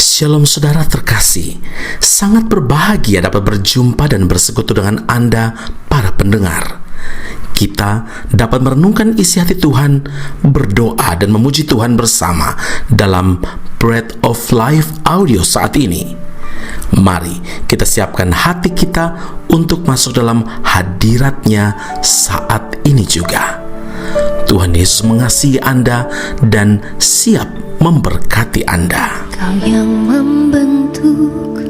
Shalom saudara terkasih, sangat berbahagia dapat berjumpa dan bersekutu dengan Anda para pendengar. Kita dapat merenungkan isi hati Tuhan, berdoa dan memuji Tuhan bersama dalam Bread of Life audio saat ini. Mari kita siapkan hati kita untuk masuk dalam hadirat-Nya saat ini juga. Tuhan Yesus mengasihi Anda dan siap memberkati Anda. Kau yang membentuk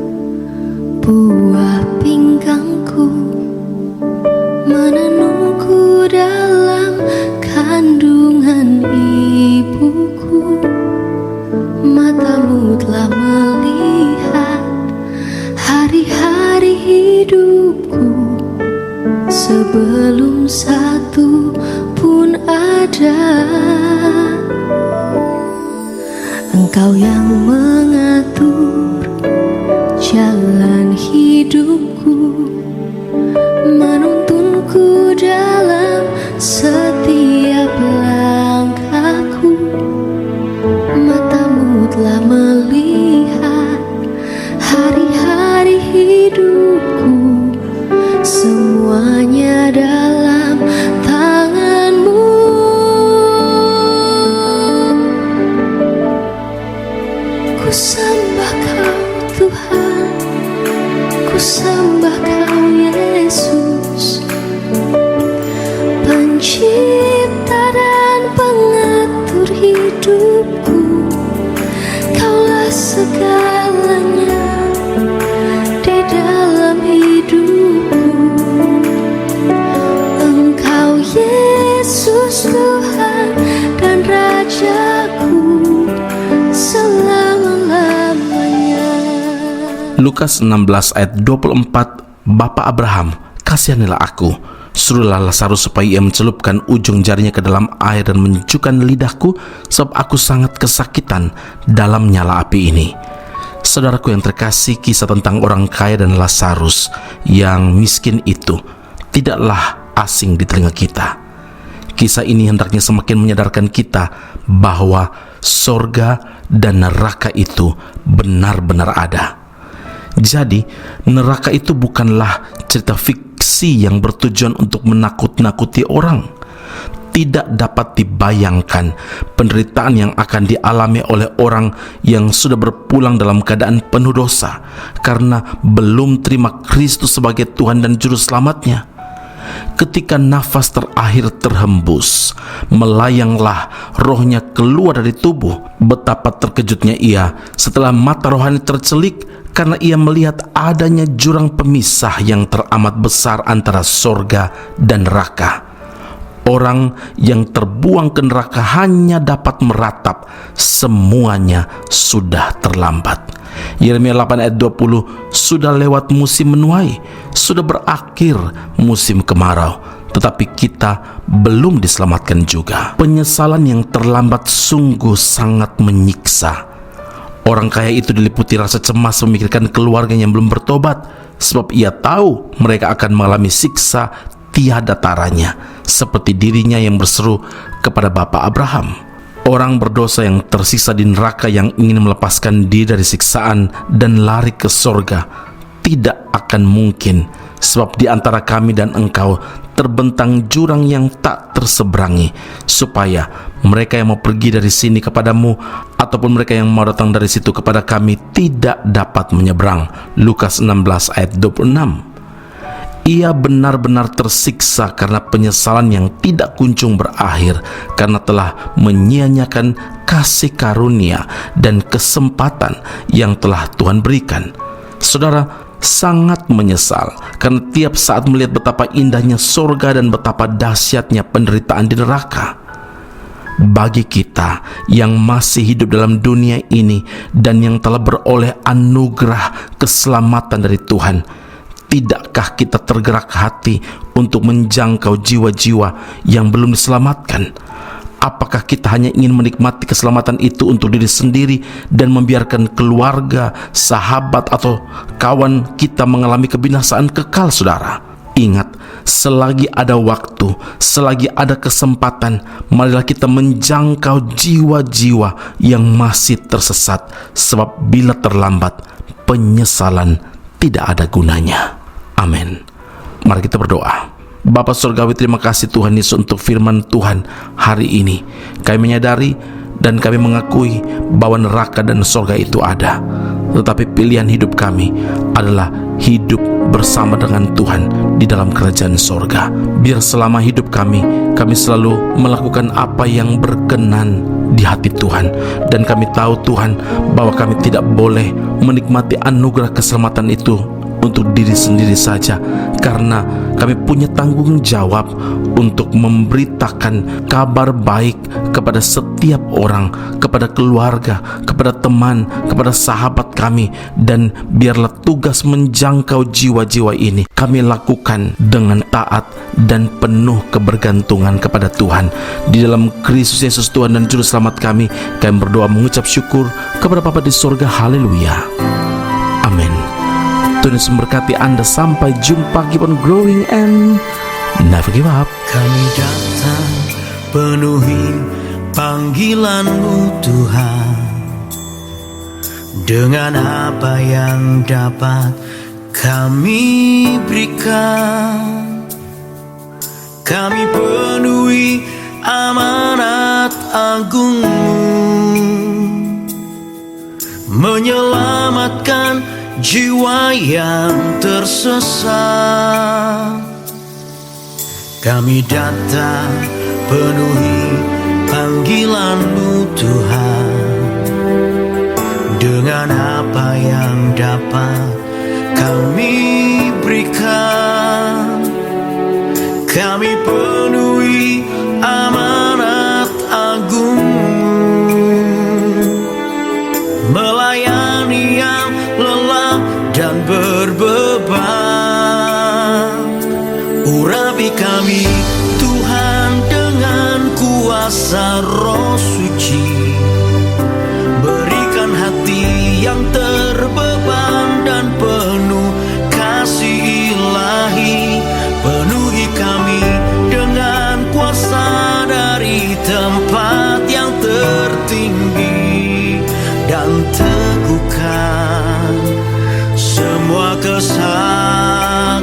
buah pinggangku, menenungku dalam kandungan ibuku. Matamu telah melihat hari-hari hidupku, sebelum satu pun ada. Engkau yang mengatur jalan hidupku, menuntunku dalam setiap langkahku. Matamu telah melihat hari-hari hidupku, semuanya dalam tangan-Mu. Ku sembah Kau Tuhan, ku sembah Kau Yesus, pencipta dan pengatur hidupku. Kaulah segalanya di dalam hidupku. Engkau Yesus Tuhan dan Rajaku selama-lamanya. Lukas 16 ayat 24, Bapa Abraham, kasihanilah aku. Suruhlah Lazarus supaya ia mencelupkan ujung jarinya ke dalam air dan menyejukkan lidahku, sebab aku sangat kesakitan dalam nyala api ini. Saudaraku yang terkasih, kisah tentang orang kaya dan Lazarus yang miskin itu tidaklah asing di telinga kita. Kisah ini hendaknya semakin menyadarkan kita bahwa sorga dan neraka itu benar-benar ada. Jadi, neraka itu bukanlah cerita fiksi yang bertujuan untuk menakut-nakuti orang. Tidak dapat dibayangkan penderitaan yang akan dialami oleh orang yang sudah berpulang dalam keadaan penuh dosa karena belum terima Kristus sebagai Tuhan dan Juru Selamatnya. Ketika nafas terakhir terhembus, melayanglah rohnya keluar dari tubuh. Betapa terkejutnya ia setelah mata rohani tercelik karena ia melihat adanya jurang pemisah yang teramat besar antara sorga dan neraka. Orang yang terbuang ke neraka hanya dapat meratap, semuanya sudah terlambat. Yeremia 8 ayat 20, sudah lewat musim menuai, sudah berakhir musim kemarau, tetapi kita belum diselamatkan juga. Penyesalan yang terlambat sungguh sangat menyiksa. Orang kaya itu diliputi rasa cemas memikirkan keluarganya yang belum bertobat, sebab ia tahu mereka akan mengalami siksa tiada taranya, seperti dirinya yang berseru kepada Bapa Abraham. Orang berdosa yang tersisa di neraka yang ingin melepaskan diri dari siksaan dan lari ke sorga tidak akan mungkin, sebab di antara kami dan engkau terbentang jurang yang tak terseberangi, supaya mereka yang mau pergi dari sini kepadamu ataupun mereka yang mau datang dari situ kepada kami tidak dapat menyeberang. Lukas 16 ayat 26. Ia benar-benar tersiksa karena penyesalan yang tidak kunjung berakhir, karena telah menyia-nyiakan kasih karunia dan kesempatan yang telah Tuhan berikan. Saudara sangat menyesal karena tiap saat melihat betapa indahnya sorga dan betapa dahsyatnya penderitaan di neraka. Bagi kita yang masih hidup dalam dunia ini dan yang telah beroleh anugerah keselamatan dari Tuhan, tidakkah kita tergerak hati untuk menjangkau jiwa-jiwa yang belum diselamatkan? Apakah kita hanya ingin menikmati keselamatan itu untuk diri sendiri dan membiarkan keluarga, sahabat, atau kawan kita mengalami kebinasaan kekal, saudara? Ingat, selagi ada waktu, selagi ada kesempatan, marilah kita menjangkau jiwa-jiwa yang masih tersesat, sebab bila terlambat, penyesalan tidak ada gunanya. Amin. Mari kita berdoa. Bapa Surgawi, terima kasih Tuhan Yesus untuk firman Tuhan hari ini. Kami menyadari dan kami mengakui bahwa neraka dan surga itu ada. Tetapi pilihan hidup kami adalah hidup bersama dengan Tuhan di dalam kerajaan surga. Biar selama hidup kami selalu melakukan apa yang berkenan di hati Tuhan. Dan kami tahu Tuhan bahwa kami tidak boleh menikmati anugerah keselamatan itu untuk diri sendiri saja, karena kami punya tanggung jawab untuk memberitakan kabar baik kepada setiap orang, kepada keluarga, kepada teman, kepada sahabat kami. Dan biarlah tugas menjangkau jiwa-jiwa ini kami lakukan dengan taat dan penuh kebergantungan kepada Tuhan. Di dalam Kristus Yesus Tuhan dan Juru Selamat kami berdoa mengucap syukur kepada Bapa di surga. Haleluya. Amin. Tuhan Yesus memberkati Anda. Sampai jumpa. Keep on growing and never give up. Kami datang penuhi panggilan-Mu Tuhan, dengan apa yang dapat kami berikan. Kami penuhi amanat agung-Mu, menyelamatkan jiwa yang tersesat. Kami datang penuhi panggilan-Mu Tuhan, dengan apa yang dapat kami berikan. Kami penuhi amanat agung-Mu, melayani yang lelah dan berbeban. Urapi kami Tuhan dengan kuasa Roh Suci, berikan hati yang terbeban dan penuh kasih ilahi. Penuhi kami dengan kuasa dari tempat yang tertinggi, dan teguhkan semua kesaksian.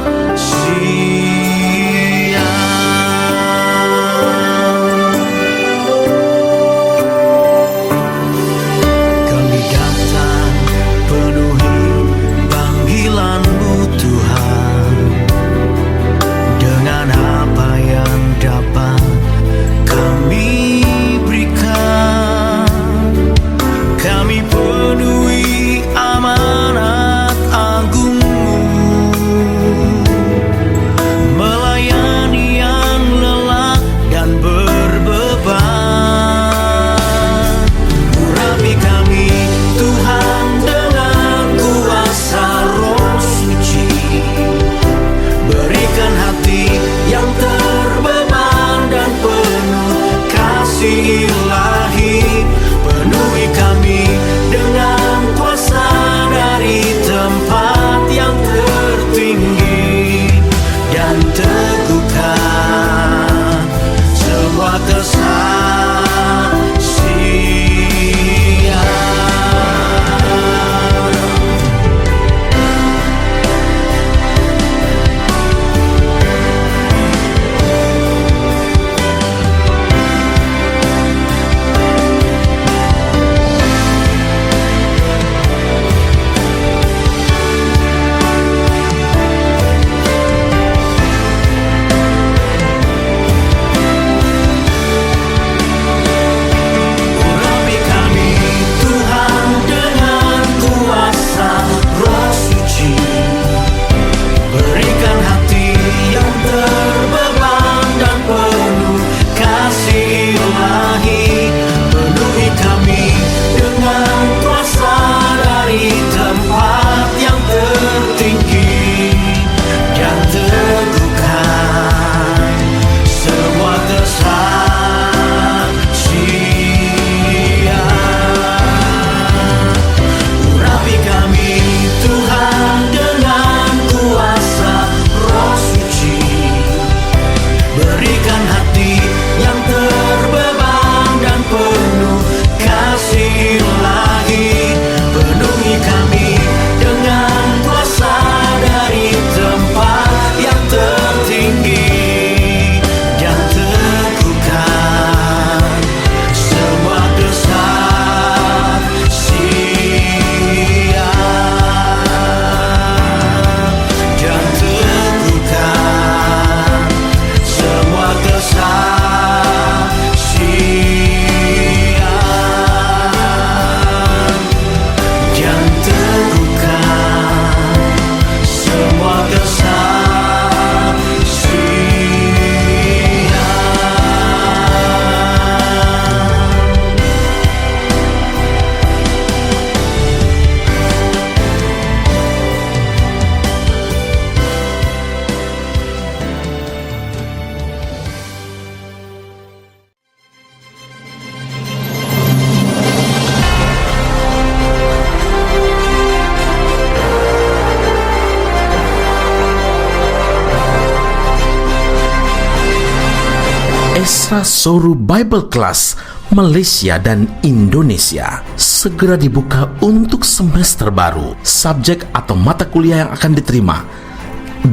Asra Soru Bible Class Malaysia dan Indonesia segera dibuka untuk semester baru. Subjek atau mata kuliah yang akan diterima: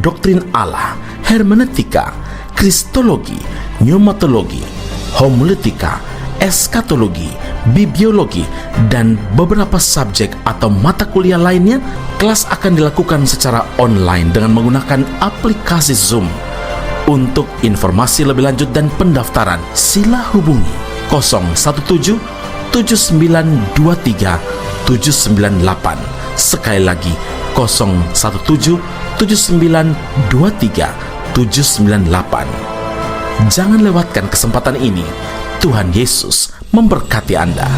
Doktrin Allah, Hermeneutika, Kristologi, Pneumatologi, Homiletika, Eskatologi, Bibliologi, dan beberapa subjek atau mata kuliah lainnya. Kelas akan dilakukan secara online dengan menggunakan aplikasi Zoom. Untuk informasi lebih lanjut dan pendaftaran, sila hubungi 017 7923 798. Sekali lagi 017 7923 798. Jangan lewatkan kesempatan ini. Tuhan Yesus memberkati Anda.